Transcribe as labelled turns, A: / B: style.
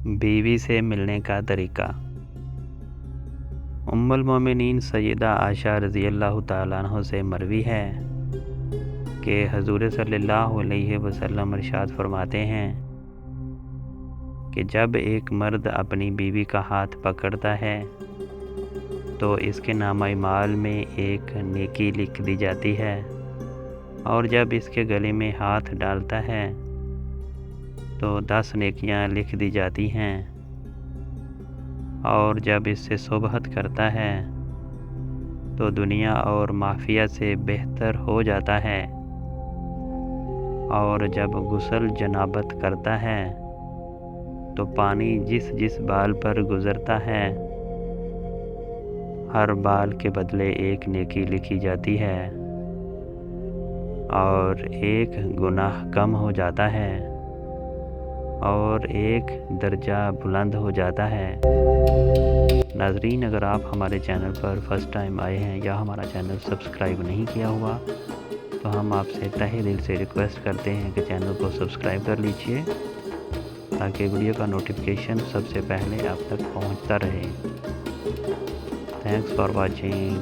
A: बीवी से मिलने का तरीका। उम्मुल मोमिनीन सैयदा आयशा रज़ियल्लाहु ताला अन्हा से मरवी है कि हज़ूर सल्लल्लाहु अलैहि वसल्लम इरशाद फरमाते हैं कि जब एक मर्द अपनी बीवी का हाथ पकड़ता है तो इसके नामा माल में एक नेकी लिख दी जाती है, और जब इसके गले में हाथ डालता है तो 10 नेकियां लिख दी जाती हैं, और जब इससे सोबहत करता है तो दुनिया और माफिया से बेहतर हो जाता है, और जब गुस्ल जनाबत करता है तो पानी जिस जिस बाल पर गुज़रता है हर बाल के बदले एक नेकी लिखी जाती है और एक गुनाह कम हो जाता है और एक दर्जा बुलंद हो जाता है। नाज़रीन, अगर आप हमारे चैनल पर फर्स्ट टाइम आए हैं या हमारा चैनल सब्सक्राइब नहीं किया हुआ तो हम आपसे तहे दिल से रिक्वेस्ट करते हैं कि चैनल को सब्सक्राइब कर लीजिए ताकि वीडियो का नोटिफिकेशन सबसे पहले आप तक पहुंचता रहे। Thanks for watching.